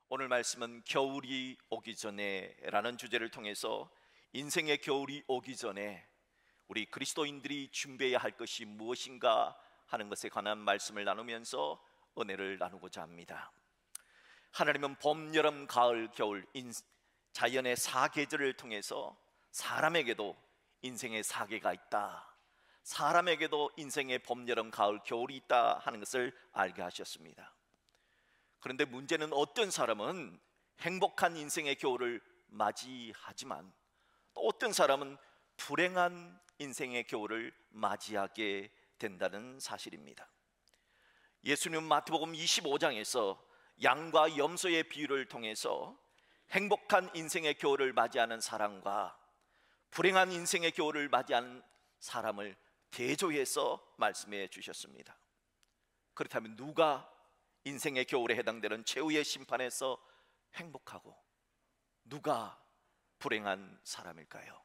오늘 말씀은 겨울이 오기 전에 라는 주제를 통해서 인생의 겨울이 오기 전에 우리 그리스도인들이 준비해야 할 것이 무엇인가 하는 것에 관한 말씀을 나누면서 은혜를 나누고자 합니다. 하나님은 봄, 여름, 가을, 겨울 자연의 사계절을 통해서 사람에게도 인생의 사계가 있다, 사람에게도 인생의 봄, 여름, 가을, 겨울이 있다 하는 것을 알게 하셨습니다. 그런데 문제는 어떤 사람은 행복한 인생의 겨울을 맞이하지만 또 어떤 사람은 불행한 인생의 겨울을 맞이하게 된다는 사실입니다. 예수님은 마태복음 25장에서 양과 염소의 비유를 통해서 행복한 인생의 겨울을 맞이하는 사람과 불행한 인생의 겨울을 맞이하는 사람을 대조해서 말씀해 주셨습니다. 그렇다면 누가 인생의 겨울에 해당되는 최후의 심판에서 행복하고 누가 불행한 사람일까요?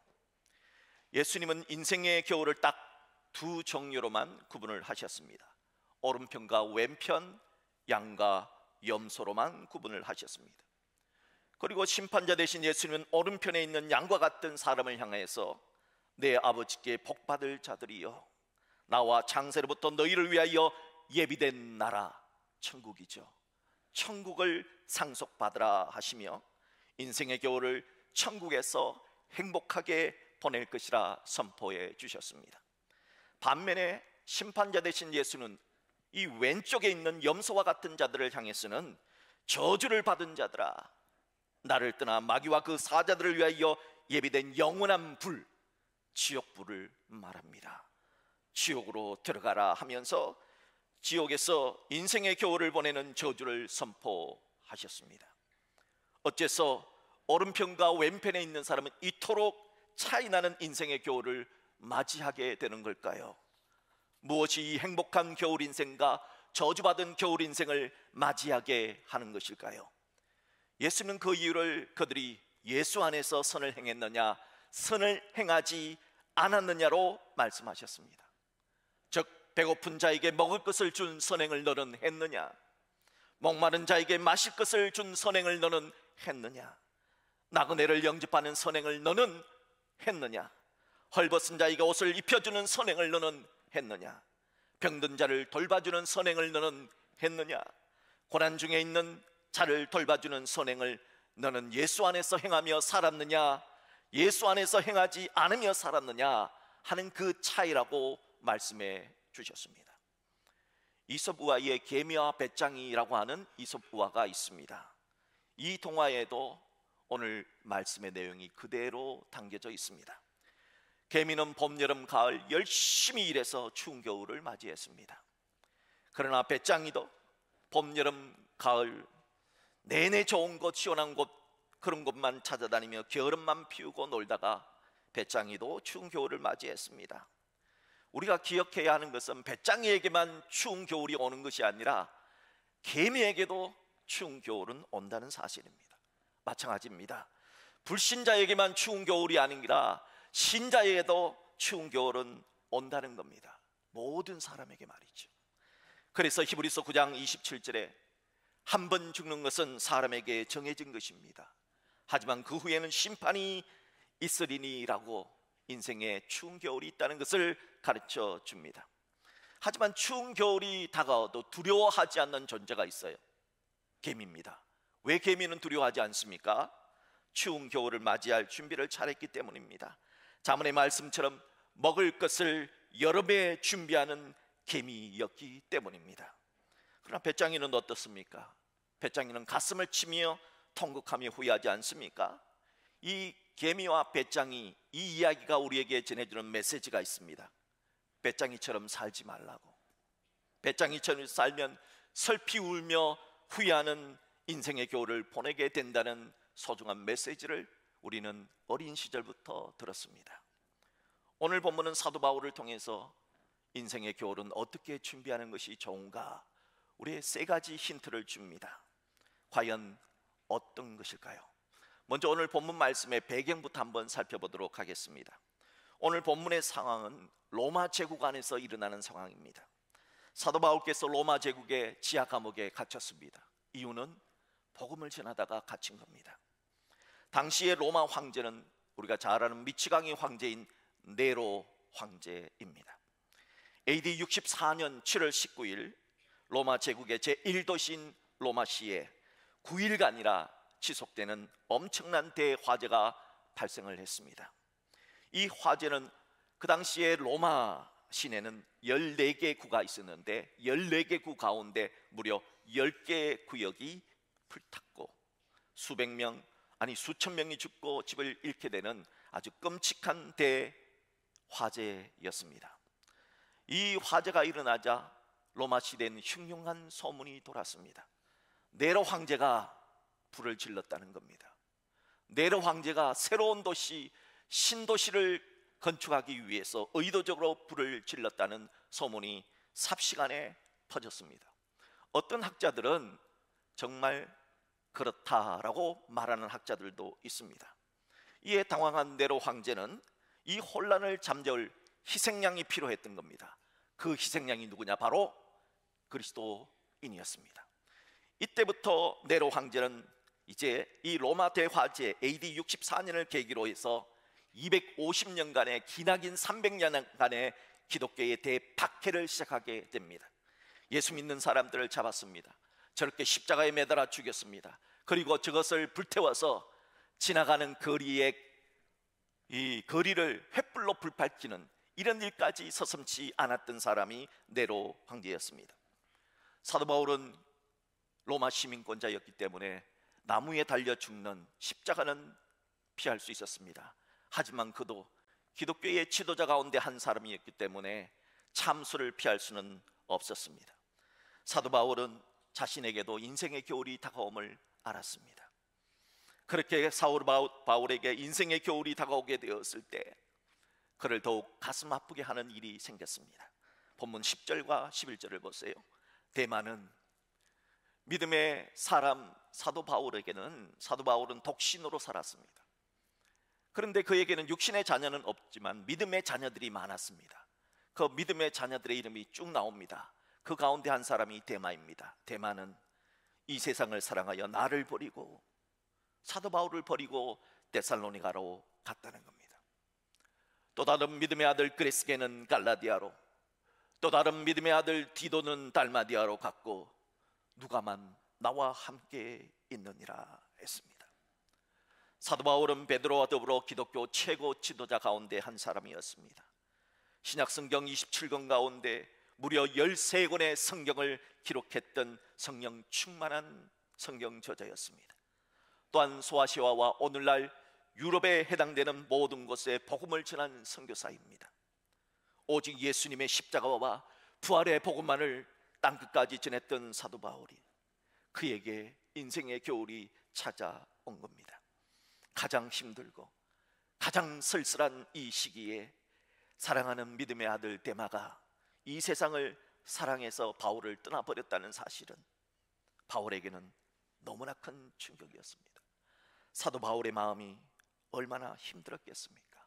예수님은 인생의 겨울을 딱 두 종류로만 구분을 하셨습니다. 오른편과 왼편, 양과 염소로만 구분을 하셨습니다. 그리고 심판자 되신 예수님은 오른편에 있는 양과 같은 사람을 향해서 내 아버지께 복받을 자들이여, 나와 창세로부터 너희를 위하여 예비된 나라 천국이죠, 천국을 상속받으라 하시며 인생의 겨울을 천국에서 행복하게 보낼 것이라 선포해 주셨습니다. 반면에 심판자 되신 예수는 이 왼쪽에 있는 염소와 같은 자들을 향해서는 저주를 받은 자들아, 나를 떠나 마귀와 그 사자들을 위하여 예비된 영원한 불, 지옥불을 말합니다. 지옥으로 들어가라 하면서 지옥에서 인생의 겨울을 보내는 저주를 선포하셨습니다. 어째서 오른편과 왼편에 있는 사람은 이토록 차이나는 인생의 겨울을 맞이하게 되는 걸까요? 무엇이 이 행복한 겨울 인생과 저주받은 겨울 인생을 맞이하게 하는 것일까요? 예수는 그 이유를 그들이 예수 안에서 선을 행했느냐, 선을 행하지 않았느냐로 말씀하셨습니다. 즉 배고픈 자에게 먹을 것을 준 선행을 너는 했느냐, 목마른 자에게 마실 것을 준 선행을 너는 했느냐, 나그네를 영접하는 선행을 너는 했느냐, 헐벗은 자에게 옷을 입혀주는 선행을 너는 했느냐, 병든 자를 돌봐주는 선행을 너는 했느냐, 고난 중에 있는 자를 돌봐주는 선행을 너는 예수 안에서 행하며 살았느냐, 예수 안에서 행하지 않으며 살았느냐 하는 그 차이라고 말씀해 주셨습니다. 이솝우화의 개미와 배짱이라고 하는 이솝우화가 있습니다. 이 동화에도 오늘 말씀의 내용이 그대로 담겨져 있습니다. 개미는 봄, 여름, 가을 열심히 일해서 추운 겨울을 맞이했습니다. 그러나 배짱이도 봄, 여름, 가을 내내 좋은 곳, 시원한 곳, 그런 곳만 찾아다니며 게으름만 피우고 놀다가 배짱이도 추운 겨울을 맞이했습니다. 우리가 기억해야 하는 것은 배짱이에게만 추운 겨울이 오는 것이 아니라 개미에게도 추운 겨울은 온다는 사실입니다. 마찬가지입니다. 불신자에게만 추운 겨울이 아니라 신자에게도 추운 겨울은 온다는 겁니다. 모든 사람에게 말이죠. 그래서 히브리서 9장 27절에 한 번 죽는 것은 사람에게 정해진 것입니다. 하지만 그 후에는 심판이 있으리니라고 인생에 추운 겨울이 있다는 것을 가르쳐 줍니다. 하지만 추운 겨울이 다가와도 두려워하지 않는 존재가 있어요. 개미입니다. 왜 개미는 두려워하지 않습니까? 추운 겨울을 맞이할 준비를 잘했기 때문입니다. 자문의 말씀처럼 먹을 것을 여름에 준비하는 개미였기 때문입니다. 그러나 배짱이는 어떻습니까? 배짱이는 가슴을 치며 통곡하며 후회하지 않습니까? 이 개미와 배짱이, 이 이야기가 우리에게 전해주는 메시지가 있습니다. 배짱이처럼 살지 말라고. 배짱이처럼 살면 슬피 울며 후회하는 인생의 겨울을 보내게 된다는 소중한 메시지를 우리는 어린 시절부터 들었습니다. 오늘 본문은 사도 바울을 통해서 인생의 겨울은 어떻게 준비하는 것이 좋은가, 우리의 세 가지 힌트를 줍니다. 과연 어떤 것일까요? 먼저 오늘 본문 말씀의 배경부터 한번 살펴보도록 하겠습니다. 오늘 본문의 상황은 로마 제국 안에서 일어나는 상황입니다. 사도 바울께서 로마 제국의 지하 감옥에 갇혔습니다. 이유는 복음을 전하다가 갇힌 겁니다. 당시의 로마 황제는 우리가 잘 아는 미치광이 황제인 네로 황제입니다. AD 64년 7월 19일 로마 제국의 제1도시인 로마시에 9일간이나 지속되는 엄청난 대화재가 발생을 했습니다. 이 화재는 그 당시에 로마 시내는 14개 구가 있었는데 14개 구 가운데 무려 10개 구역이 불탔고 수백 명, 아니 수천 명이 죽고 집을 잃게 되는 아주 끔찍한 대화재였습니다. 이 화재가 일어나자 로마 시대는 흉흉한 소문이 돌았습니다. 네로 황제가 불을 질렀다는 겁니다. 네로 황제가 새로운 도시, 신도시를 건축하기 위해서 의도적으로 불을 질렀다는 소문이 삽시간에 퍼졌습니다. 어떤 학자들은 정말 그렇다라고 말하는 학자들도 있습니다. 이에 당황한 네로 황제는 이 혼란을 잠재울 희생양이 필요했던 겁니다. 그 희생양이 누구냐? 바로 그리스도인이었습니다. 이때부터 네로 황제는 이제 이 로마 대화재 AD 64년을 계기로 해서 250년간의 기나긴 300년간의 기독교의 대박해를 시작하게 됩니다. 예수 믿는 사람들을 잡았습니다. 저렇게 십자가에 매달아 죽였습니다. 그리고 저것을 불태워서 지나가는 거리에 이 거리를 횃불로 불팔지는 이런 일까지 서슴지 않았던 사람이 네로 황제였습니다. 사도 바울은 로마 시민권자였기 때문에 나무에 달려 죽는 십자가는 피할 수 있었습니다. 하지만 그도 기독교의 지도자 가운데 한 사람이었기 때문에 참수를 피할 수는 없었습니다. 사도 바울은 자신에게도 인생의 겨울이 다가옴을 알았습니다. 그렇게 사울 바울에게 인생의 겨울이 다가오게 되었을 때 그를 더욱 가슴 아프게 하는 일이 생겼습니다. 본문 10절과 11절을 보세요. 대마는 믿음의 사람 사도 바울은 독신으로 살았습니다. 그런데 그에게는 육신의 자녀는 없지만 믿음의 자녀들이 많았습니다. 그 믿음의 자녀들의 이름이 쭉 나옵니다. 그 가운데 한 사람이 데마입니다. 데마는 이 세상을 사랑하여 나를 버리고 사도 바울을 버리고 데살로니가로 갔다는 겁니다. 또 다른 믿음의 아들 그레스게는 갈라디아로, 또 다른 믿음의 아들 디도는 달마디아로 갔고 누가만 나와 함께 있느니라 했습니다. 사도 바울은 베드로와 더불어 기독교 최고 지도자 가운데 한 사람이었습니다. 신약성경 27권 가운데 무려 13권의 성경을 기록했던 성령 충만한 성경 저자였습니다. 또한 소아시아와 오늘날 유럽에 해당되는 모든 곳에 복음을 전하는 선교사입니다. 오직 예수님의 십자가와 부활의 복음만을 땅끝까지 전했던 사도 바울이 그에게 인생의 겨울이 찾아온 겁니다. 가장 힘들고 가장 쓸쓸한 이 시기에 사랑하는 믿음의 아들 데마가 이 세상을 사랑해서 바울을 떠나버렸다는 사실은 바울에게는 너무나 큰 충격이었습니다. 사도 바울의 마음이 얼마나 힘들었겠습니까?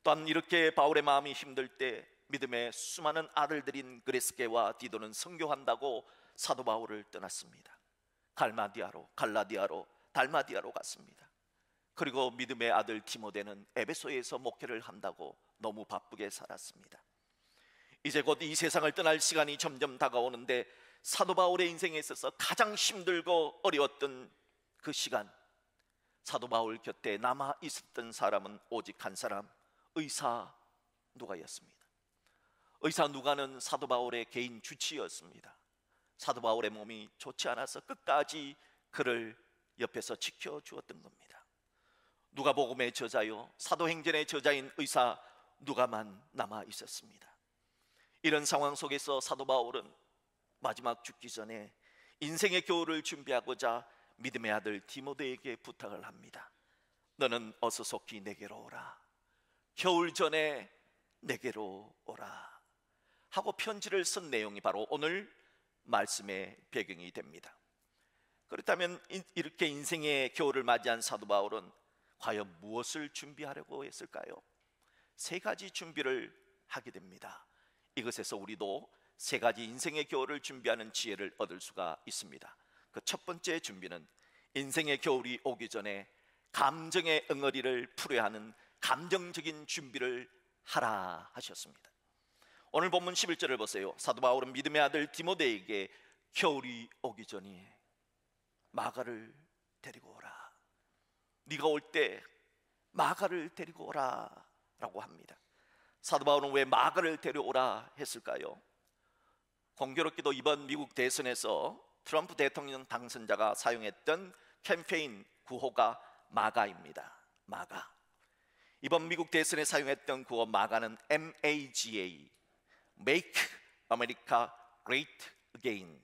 또한 이렇게 바울의 마음이 힘들 때 믿음의 수많은 아들들인 그레스게와 디도는 선교한다고 사도 바울을 떠났습니다. 갈라디아로, 달마디아로 갔습니다. 그리고 믿음의 아들 디모데는 에베소에서 목회를 한다고 너무 바쁘게 살았습니다. 이제 곧 이 세상을 떠날 시간이 점점 다가오는데 사도 바울의 인생에 있어서 가장 힘들고 어려웠던 그 시간, 사도 바울 곁에 남아 있었던 사람은 오직 한 사람, 의사 누가였습니다. 의사 누가는 사도 바울의 개인 주치였습니다. 사도 바울의 몸이 좋지 않아서 끝까지 그를 옆에서 지켜주었던 겁니다. 누가복음의 저자요 사도행전의 저자인 의사 누가만 남아 있었습니다. 이런 상황 속에서 사도 바울은 마지막 죽기 전에 인생의 겨울을 준비하고자 믿음의 아들 디모데에게 부탁을 합니다. 너는 어서 속히 내게로 오라. 겨울 전에 내게로 오라 하고 편지를 쓴 내용이 바로 오늘 말씀의 배경이 됩니다. 그렇다면 이렇게 인생의 겨울을 맞이한 사도 바울은 과연 무엇을 준비하려고 했을까요? 세 가지 준비를 하게 됩니다. 이것에서 우리도 세 가지 인생의 겨울을 준비하는 지혜를 얻을 수가 있습니다. 그 첫 번째 준비는 인생의 겨울이 오기 전에 감정의 응어리를 풀어야 하는 감정적인 준비를 하라 하셨습니다. 오늘 본문 11절을 보세요. 사도 바울은 믿음의 아들 디모데에게 겨울이 오기 전에 마가를 데리고 오라, 네가 올 때 마가를 데리고 오라 라고 합니다. 사도 바울은 왜 마가를 데려오라 했을까요? 공교롭게도 이번 미국 대선에서 트럼프 대통령 당선자가 사용했던 캠페인 구호가 마가입니다. 마가. 이번 미국 대선에 사용했던 구호 마가는 MAGA, Make America Great Again,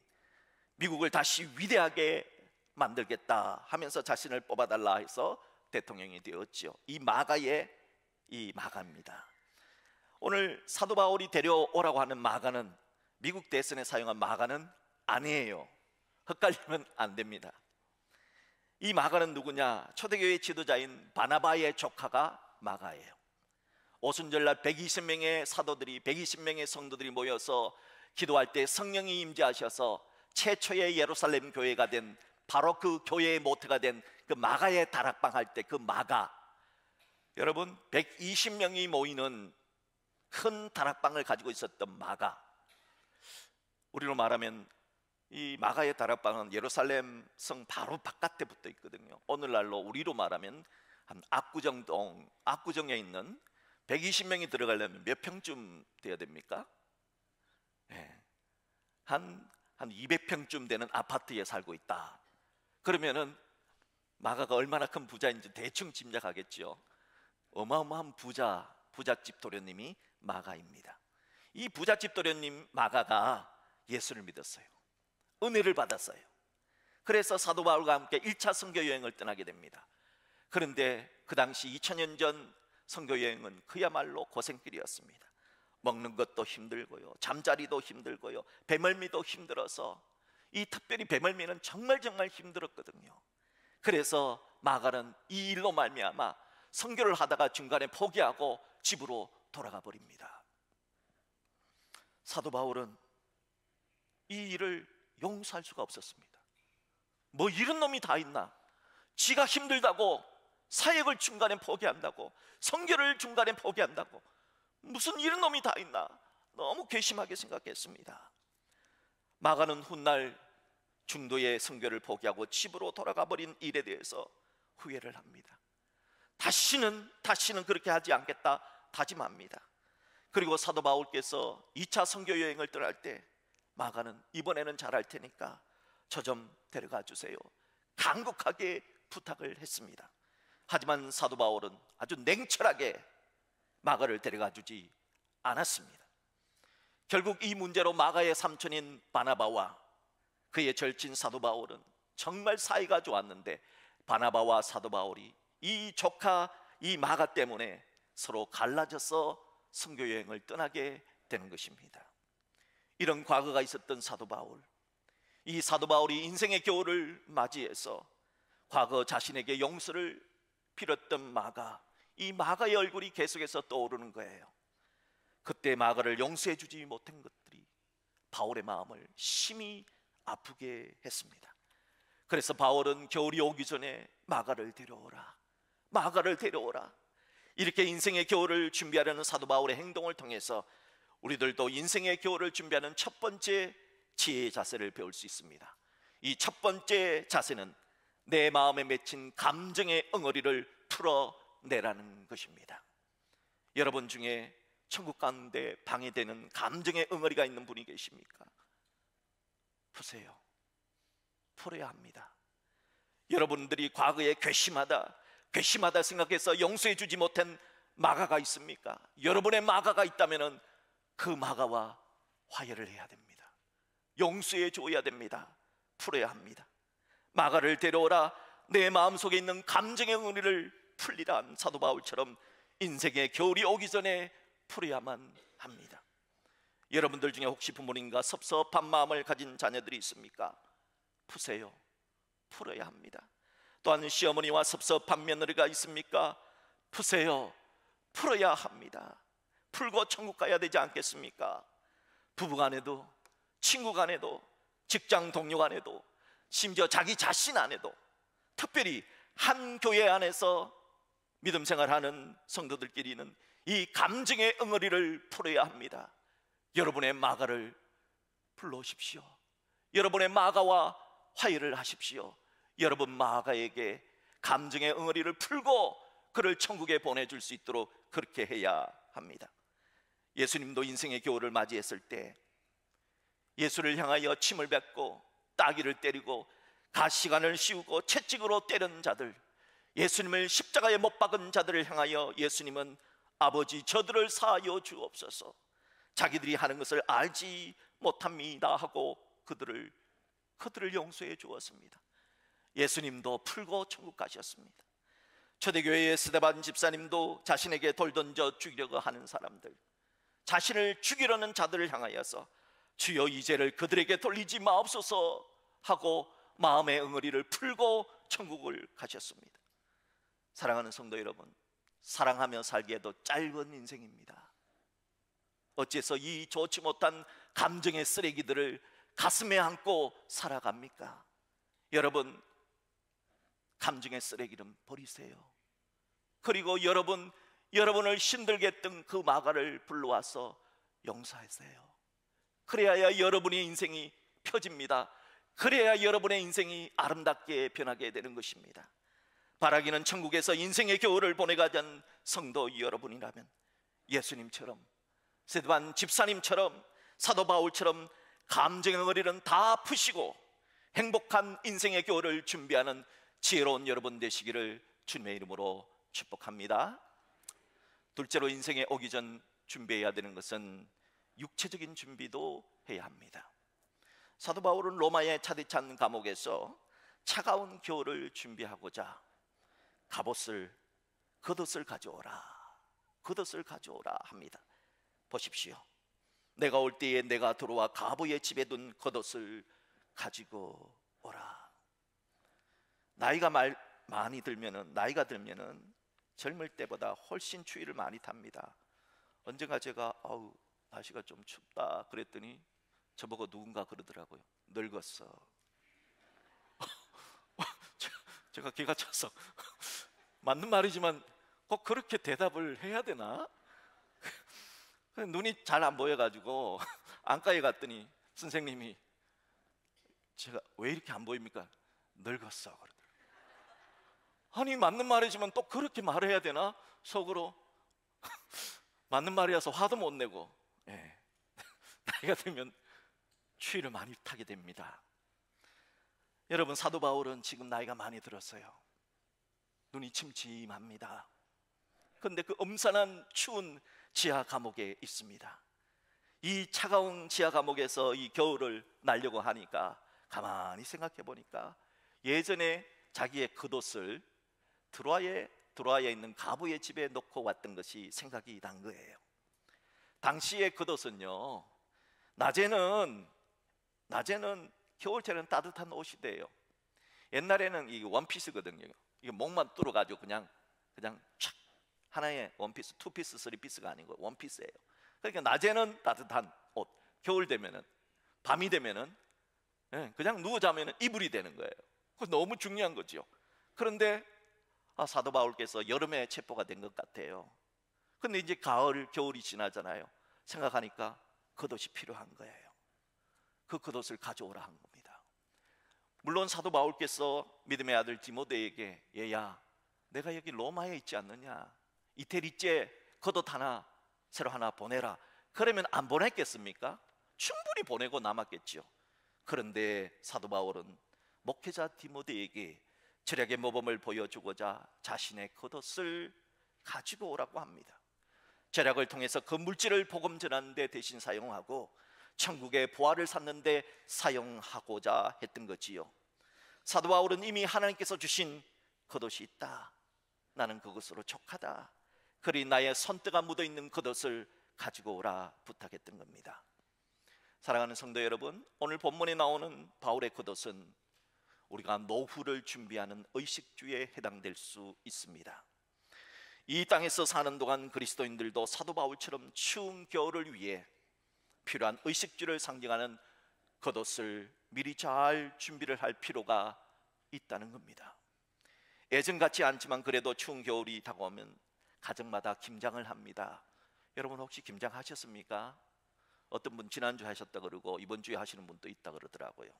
미국을 다시 위대하게 만들겠다 하면서 자신을 뽑아달라 해서 대통령이 되었죠. 이 마가의 이 마가입니다. 오늘 사도 바울이 데려오라고 하는 마가는 미국 대선에 사용한 마가는 아니에요. 헷갈리면 안 됩니다. 이 마가는 누구냐? 초대교회 지도자인 바나바의 조카가 마가예요. 오순절날 120명의 사도들이, 120명의 성도들이 모여서 기도할 때 성령이 임재하셔서 최초의 예루살렘 교회가 된, 바로 그 교회의 모태가 된 그 마가의 다락방 할 때 그 마가, 여러분 120명이 모이는 큰 다락방을 가지고 있었던 마가, 우리로 말하면 이 마가의 다락방은 예루살렘 성 바로 바깥에 붙어 있거든요. 오늘날로 우리로 말하면 한 압구정동, 압구정에 있는 120명이 들어가려면 몇 평쯤 돼야 됩니까? 네. 한 200평쯤 되는 아파트에 살고 있다. 그러면은 마가가 얼마나 큰 부자인지 대충 짐작하겠죠. 어마어마한 부잣집 도련님이 마가입니다. 이 부잣집 도련님 마가가 예수를 믿었어요. 은혜를 받았어요. 그래서 사도 바울과 함께 1차 선교 여행을 떠나게 됩니다. 그런데 그 당시 2000년 전 선교 여행은 그야말로 고생길이었습니다. 먹는 것도 힘들고요, 잠자리도 힘들고요, 배멀미도 힘들어서, 이 특별히 배멀미는 정말 힘들었거든요. 그래서 마가는 이 일로 말미암아 선교를 하다가 중간에 포기하고 집으로 돌아가 버립니다. 사도 바울은 이 일을 용서할 수가 없었습니다. 뭐 이런 놈이 다 있나? 지가 힘들다고 사역을 중간에 포기한다고, 선교를 중간에 포기한다고, 무슨 이런 놈이 다 있나? 너무 괘씸하게 생각했습니다. 마가는 훗날 중도의 선교를 포기하고 집으로 돌아가 버린 일에 대해서 후회를 합니다. 다시는 그렇게 하지 않겠다 다짐합니다. 그리고 사도 바울께서 2차 선교 여행을 떠날 때 마가는 이번에는 잘할 테니까 저 좀 데려가 주세요, 간곡하게 부탁을 했습니다. 하지만 사도 바울은 아주 냉철하게 마가를 데려가 주지 않았습니다. 결국 이 문제로 마가의 삼촌인 바나바와 그의 절친 사도 바울은 정말 사이가 좋았는데, 바나바와 사도 바울이 이 조카 이 마가 때문에 서로 갈라져서 선교 여행을 떠나게 되는 것입니다. 이런 과거가 있었던 사도 바울, 이 사도 바울이 인생의 겨울을 맞이해서 과거 자신에게 용서를 빌었던 마가, 이 마가의 얼굴이 계속해서 떠오르는 거예요. 그때 마가를 용서해 주지 못한 것들이 바울의 마음을 심히 아프게 했습니다. 그래서 바울은 겨울이 오기 전에 마가를 데려오라, 마가를 데려오라, 이렇게 인생의 겨울을 준비하려는 사도 바울의 행동을 통해서 우리들도 인생의 겨울을 준비하는 첫 번째 지혜의 자세를 배울 수 있습니다. 이 첫 번째 자세는 내 마음에 맺힌 감정의 엉어리를 풀어내라는 것입니다. 여러분 중에 천국 가운데 방해되는 감정의 엉어리가 있는 분이 계십니까? 푸세요. 풀어야 합니다. 여러분들이 과거에 괘씸하다 생각해서 용서해 주지 못한 마가가 있습니까? 여러분의 마가가 있다면 그 마가와 화해를 해야 됩니다. 용서해 줘야 됩니다. 풀어야 합니다. 마가를 데려오라, 내 마음속에 있는 감정의 엉어리를 풀리란 사도 바울처럼 인생의 겨울이 오기 전에 풀어야만 합니다. 여러분들 중에 혹시 부모님과 섭섭한 마음을 가진 자녀들이 있습니까? 푸세요. 풀어야 합니다. 또한 시어머니와 섭섭한 며느리가 있습니까? 푸세요. 풀어야 합니다. 풀고 천국 가야 되지 않겠습니까? 부부간에도, 친구간에도, 직장 동료간에도 심지어 자기 자신 안에도, 특별히 한 교회 안에서 믿음 생활하는 성도들끼리는 이 감정의 응어리를 풀어야 합니다. 여러분의 마가를 불러오십시오. 여러분의 마가와 화해를 하십시오. 여러분 마가에게 감정의 응어리를 풀고 그를 천국에 보내줄 수 있도록 그렇게 해야 합니다. 예수님도 인생의 겨울을 맞이했을 때 예수를 향하여 침을 뱉고 따귀를 때리고 가시관을 씌우고 채찍으로 때린 자들, 예수님을 십자가에 못 박은 자들을 향하여 예수님은 아버지 저들을 사하여 주옵소서, 자기들이 하는 것을 알지 못합니다 하고 그들을 용서해 주었습니다. 예수님도 풀고 천국 가셨습니다. 초대교회의 스데반 집사님도 자신에게 돌 던져 죽이려고 하는 사람들, 자신을 죽이려는 자들을 향하여서 주여 이 죄를 그들에게 돌리지 마옵소서 하고 마음의 응어리를 풀고 천국을 가셨습니다. 사랑하는 성도 여러분, 사랑하며 살기에도 짧은 인생입니다. 어째서 이 좋지 못한 감정의 쓰레기들을 가슴에 안고 살아갑니까? 여러분, 감정의 쓰레기는 버리세요. 그리고 여러분을 힘들게 했던 그 마가를 불러와서 용서하세요. 그래야 여러분의 인생이 펴집니다. 그래야 여러분의 인생이 아름답게 변하게 되는 것입니다. 바라기는 천국에서 인생의 겨울을 보내가던 성도 여러분이라면 예수님처럼, 스데반 집사님처럼, 사도 바울처럼 감정의 응어리는 다 푸시고 행복한 인생의 겨울을 준비하는 지혜로운 여러분 되시기를 주님의 이름으로 축복합니다. 둘째로, 인생에 오기 전 준비해야 되는 것은 육체적인 준비도 해야 합니다. 사도 바울은 로마의 차디찬 감옥에서 차가운 겨울을 준비하고자 겉옷을 가져오라 합니다. 보십시오. 내가 올 때에 내가 들어와 가부의 집에 둔 겉옷을 가지고 오라. 나이가 들면은 젊을 때보다 훨씬 추위를 많이 탑니다. 언젠가 제가 날씨가 좀 춥다 그랬더니 저보고 누군가 그러더라고요. 늙었어. 제가 기가 차서 맞는 말이지만 꼭 그렇게 대답을 해야 되나? 눈이 잘 안 보여가지고 안과에 갔더니 선생님이 제가 왜 이렇게 안 보입니까? 늙었어 그러더라고요. 아니 맞는 말이지만 또 그렇게 말해야 되나? 속으로 맞는 말이어서 화도 못 내고, 나이가 들면 추위를 많이 타게 됩니다. 여러분, 사도 바울은 지금 나이가 많이 들었어요. 눈이 침침합니다. 그런데 그 엄산한 추운 지하 감옥에 있습니다. 이 차가운 지하 감옥에서 이 겨울을 나려고 하니까 가만히 생각해 보니까 예전에 자기의 겉옷을 드로아에 있는 가부의 집에 놓고 왔던 것이 생각이 난 거예요. 당시의 겉옷은요, 낮에는 겨울철에는 따뜻한 옷이 돼요. 옛날에는 이 원피스거든요. 이게 목만 뚫어가지고 그냥 촥 하나의 원피스, 투피스, 쓰리피스가 아니고 원피스예요. 그러니까 낮에는 따뜻한 옷, 겨울 되면은, 밤이 되면은 그냥 누워 자면은 이불이 되는 거예요. 그거 너무 중요한 거죠. 그런데 사도 바울께서 여름에 체포가 된 것 같아요. 근데 이제 가을, 겨울이 지나잖아요. 생각하니까 겉옷이 필요한 거예요. 그 겉옷을 가져오라 한 겁니다. 물론 사도 바울께서 믿음의 아들 디모데에게, 얘야, 내가 여기 로마에 있지 않느냐, 이태리째 겉옷 하나 새로 하나 보내라. 그러면 안 보냈겠습니까? 충분히 보내고 남았겠죠. 그런데 사도 바울은 목회자 디모데에게 절약의 모범을 보여주고자 자신의 겉옷을 가지고 오라고 합니다. 절약을 통해서 그 물질을 복음 전하는 데 대신 사용하고 천국의 보화를 쌓는 데 사용하고자 했던 거지요. 사도 바울은 이미 하나님께서 주신 겉옷이 있다, 나는 그것으로 족하다, 그리 나의 손때가 묻어있는 겉옷을 가지고 오라 부탁했던 겁니다. 사랑하는 성도 여러분, 오늘 본문에 나오는 바울의 겉옷은 우리가 노후를 준비하는 의식주에 해당될 수 있습니다. 이 땅에서 사는 동안 그리스도인들도 사도 바울처럼 추운 겨울을 위해 필요한 의식주를 상징하는 겉옷을 미리 잘 준비를 할 필요가 있다는 겁니다. 예전 같지 않지만 그래도 추운 겨울이 다가오면 가정마다 김장을 합니다. 여러분 혹시 김장하셨습니까? 어떤 분 지난주 하셨다 그러고 이번 주에 하시는 분도 있다 그러더라고요.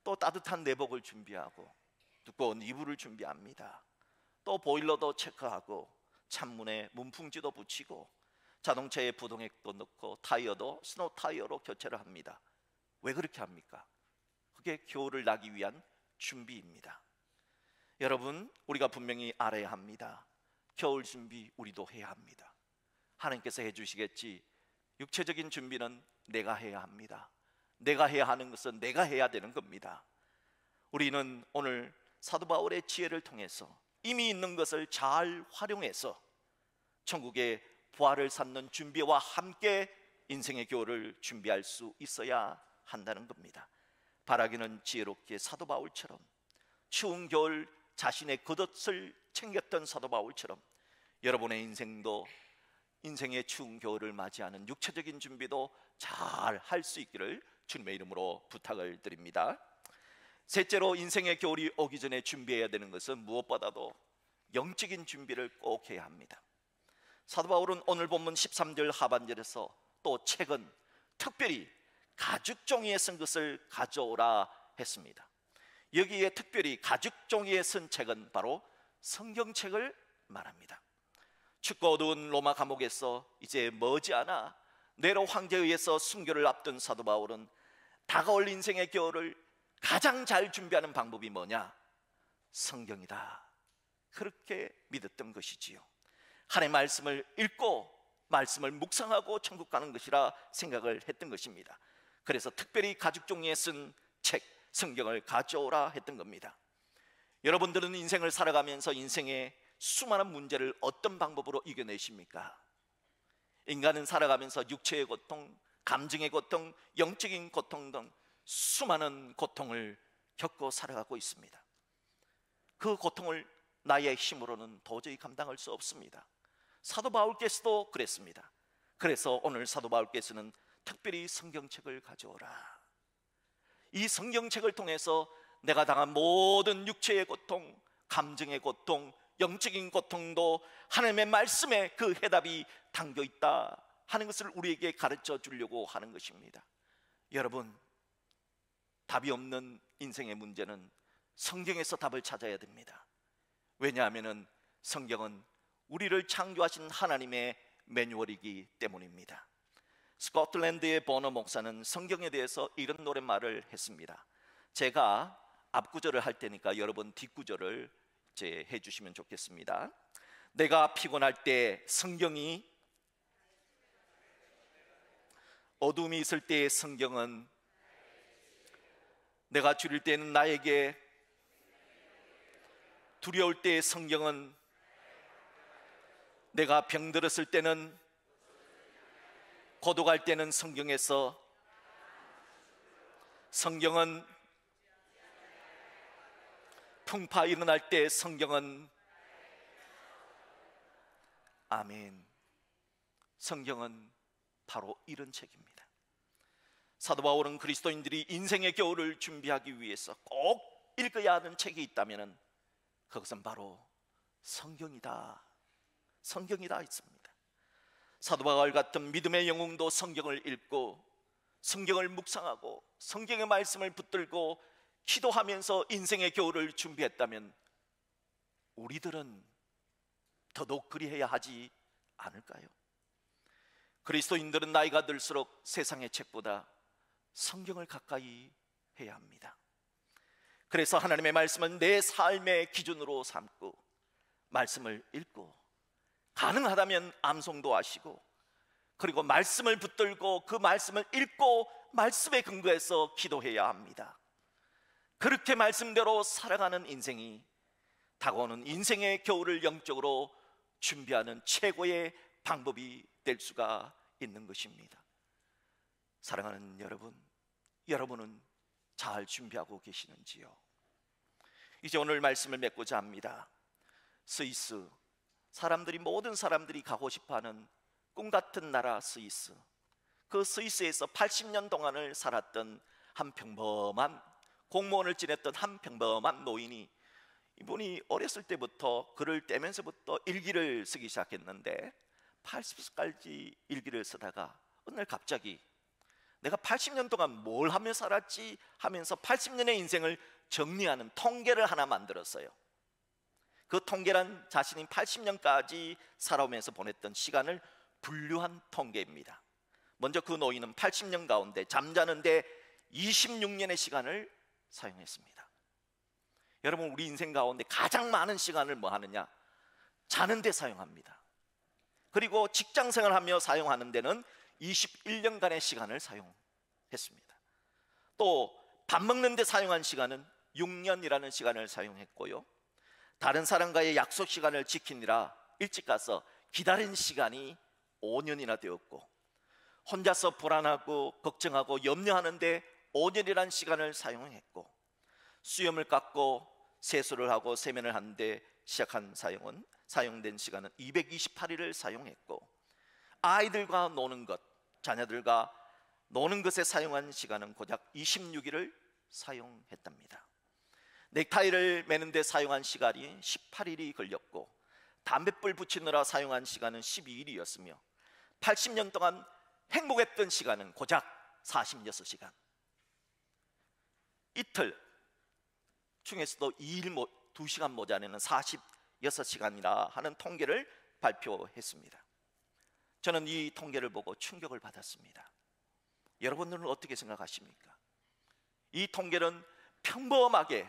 또 따뜻한 내복을 준비하고 두꺼운 이불을 준비합니다. 또 보일러도 체크하고 창문에 문풍지도 붙이고 자동차에 부동액도 넣고 타이어도 스노우 타이어로 교체를 합니다. 왜 그렇게 합니까? 그게 겨울을 나기 위한 준비입니다. 여러분, 우리가 분명히 알아야 합니다. 겨울 준비 우리도 해야 합니다. 하나님께서 해주시겠지. 육체적인 준비는 내가 해야 합니다. 내가 해야 하는 것은 내가 해야 되는 겁니다. 우리는 오늘 사도 바울의 지혜를 통해서 이미 있는 것을 잘 활용해서 천국의 부활을 찾는 준비와 함께 인생의 겨울을 준비할 수 있어야 한다는 겁니다. 바라기는 지혜롭게 사도 바울처럼 추운 겨울 자신의 겉옷을 챙겼던 사도 바울처럼 여러분의 인생도 인생의 추운 겨울을 맞이하는 육체적인 준비도 잘 할 수 있기를 주님의 이름으로 부탁을 드립니다. 셋째로 인생의 겨울이 오기 전에 준비해야 되는 것은 무엇보다도 영적인 준비를 꼭 해야 합니다. 사도 바울은 오늘 본문 13절 하반절에서 또 책은 특별히 가죽 종이에 쓴 것을 가져오라 했습니다. 여기에 특별히 가죽 종이에 쓴 책은 바로 성경책을 말합니다. 춥고 어두운 로마 감옥에서 이제 머지않아 네로 황제에 의해서 순교를 앞둔 사도 바울은 다가올 인생의 겨울을 가장 잘 준비하는 방법이 뭐냐? 성경이다. 그렇게 믿었던 것이지요. 하나님의 말씀을 읽고 말씀을 묵상하고 천국 가는 것이라 생각을 했던 것입니다. 그래서 특별히 가죽 종이에 쓴 책 성경을 가져오라 했던 겁니다. 여러분들은 인생을 살아가면서 인생의 수많은 문제를 어떤 방법으로 이겨내십니까? 인간은 살아가면서 육체의 고통, 감정의 고통, 영적인 고통 등 수많은 고통을 겪고 살아가고 있습니다. 그 고통을 나의 힘으로는 도저히 감당할 수 없습니다. 사도 바울께서도 그랬습니다. 그래서 오늘 사도 바울께서는 특별히 성경책을 가져오라. 이 성경책을 통해서 내가 당한 모든 육체의 고통, 감정의 고통, 영적인 고통도 하나님의 말씀에 그 해답이 담겨 있다 하는 것을 우리에게 가르쳐 주려고 하는 것입니다. 여러분, 답이 없는 인생의 문제는 성경에서 답을 찾아야 됩니다. 왜냐하면 성경은 우리를 창조하신 하나님의 매뉴얼이기 때문입니다. 스코틀랜드의 버너 목사는 성경에 대해서 이런 노랫말을 했습니다. 제가 앞구절을 할 테니까 여러분 뒷구절을 이제 해주시면 좋겠습니다. 내가 피곤할 때 성경이, 어둠이 있을 때 성경은, 내가 줄일 때는 나에게, 두려울 때 성경은, 내가 병들었을 때는, 고독할 때는 성경에서, 성경은 풍파 일어날 때 성경은, 아멘. 성경은 바로 이런 책입니다. 사도 바울은 그리스도인들이 인생의 겨울을 준비하기 위해서 꼭 읽어야 하는 책이 있다면 그것은 바로 성경이다. 성경이다 했습니다. 사도 바울 같은 믿음의 영웅도 성경을 읽고 성경을 묵상하고 성경의 말씀을 붙들고 기도하면서 인생의 겨울을 준비했다면 우리들은 더더욱 그리해야 하지 않을까요? 그리스도인들은 나이가 들수록 세상의 책보다 성경을 가까이 해야 합니다. 그래서 하나님의 말씀은 내 삶의 기준으로 삼고 말씀을 읽고 가능하다면 암송도 하시고 그리고 말씀을 붙들고 그 말씀을 읽고 말씀에 근거해서 기도해야 합니다. 그렇게 말씀대로 살아가는 인생이 다가오는 인생의 겨울을 영적으로 준비하는 최고의 방법이 될 수가 있는 것입니다. 사랑하는 여러분, 여러분은 잘 준비하고 계시는지요? 이제 오늘 말씀을 맺고자 합니다. 스위스, 모든 사람들이 가고 싶어하는 꿈같은 나라 스위스, 그 스위스에서 80년 동안을 살았던 한 평범한 공무원을 지냈던 한 평범한 노인이, 이분이 어렸을 때부터 글을 떼면서부터 일기를 쓰기 시작했는데 80살까지 일기를 쓰다가 어느 날 갑자기 내가 80년 동안 뭘 하며 살았지 하면서 80년의 인생을 정리하는 통계를 하나 만들었어요. 그 통계란 자신이 80년까지 살아오면서 보냈던 시간을 분류한 통계입니다. 먼저 그 노인은 80년 가운데 잠자는데 26년의 시간을 사용했습니다. 여러분, 우리 인생 가운데 가장 많은 시간을 뭐 하느냐? 자는 데 사용합니다. 그리고 직장생활하며 사용하는 데는 21년간의 시간을 사용했습니다. 또 밥 먹는 데 사용한 시간은 6년이라는 시간을 사용했고요, 다른 사람과의 약속 시간을 지키느라 일찍 가서 기다린 시간이 5년이나 되었고, 혼자서 불안하고 걱정하고 염려하는데 5년이라는 시간을 사용했고, 수염을 깎고 세수를 하고 세면을 하는데 사용된 시간은 228일을 사용했고, 아이들과 노는 것, 자녀들과 노는 것에 사용한 시간은 고작 26일을 사용했답니다. 넥타이를 매는 데 사용한 시간이 18일이 걸렸고, 담뱃불 붙이느라 사용한 시간은 12일이었으며 80년 동안 행복했던 시간은 고작 46시간. 이틀 중에서도 2시간 모자라는 46시간이라 하는 통계를 발표했습니다. 저는 이 통계를 보고 충격을 받았습니다. 여러분들은 어떻게 생각하십니까? 이 통계는 평범하게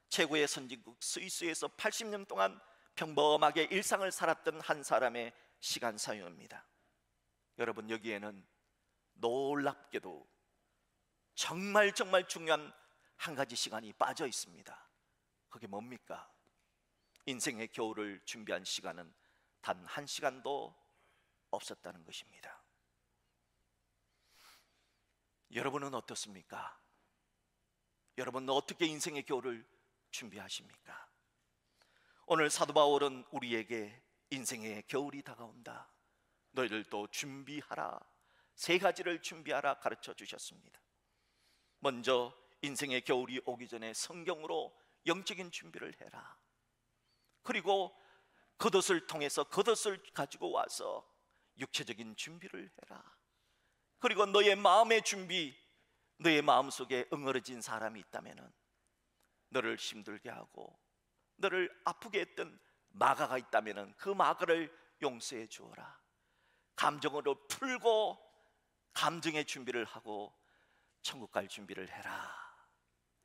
최고의 선진국 스위스에서 80년 동안 평범하게 일상을 살았던 한 사람의 시간 사용입니다. 여러분, 여기에는 놀랍게도 정말 중요한 한 가지 시간이 빠져 있습니다. 그게 뭡니까? 인생의 겨울을 준비한 시간은 단 1시간도 없었다는 것입니다. 여러분은 어떻습니까? 여러분은 어떻게 인생의 겨울을 준비하십니까? 오늘 사도 바울은 우리에게 인생의 겨울이 다가온다, 너희들도 준비하라, 3가지를 준비하라 가르쳐 주셨습니다. 먼저 인생의 겨울이 오기 전에 성경으로 영적인 준비를 해라. 그리고 겉옷을 통해서 겉옷을 가지고 와서 육체적인 준비를 해라. 그리고 너의 마음의 준비, 너의 마음속에 응어러진 사람이 있다면 너를 힘들게 하고 너를 아프게 했던 마가가 있다면 그 마가를 용서해 주어라. 감정으로 풀고 감정의 준비를 하고 천국 갈 준비를 해라.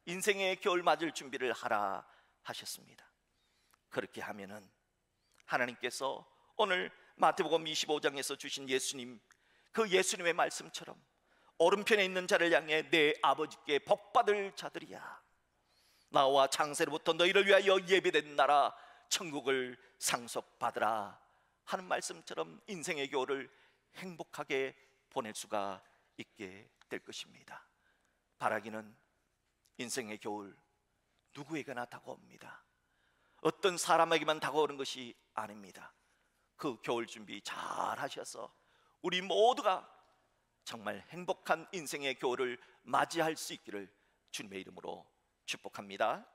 인생의 겨울 맞을 준비를 하라 하셨습니다. 그렇게 하면은 하나님께서 오늘 마태복음 25장에서 주신 예수님, 그 예수님의 말씀처럼 오른편에 있는 자를 향해 내 아버지께 복받을 자들이야, 나와 창세로부터 너희를 위하여 예배된 나라 천국을 상속받으라 하는 말씀처럼 인생의 겨울을 행복하게 보낼 수가 있게 될 것입니다. 바라기는 인생의 겨울 누구에게나 다가옵니다. 어떤 사람에게만 다가오는 것이 아닙니다. 그 겨울 준비 잘 하셔서 우리 모두가 정말 행복한 인생의 겨울을 맞이할 수 있기를 주님의 이름으로 축복합니다.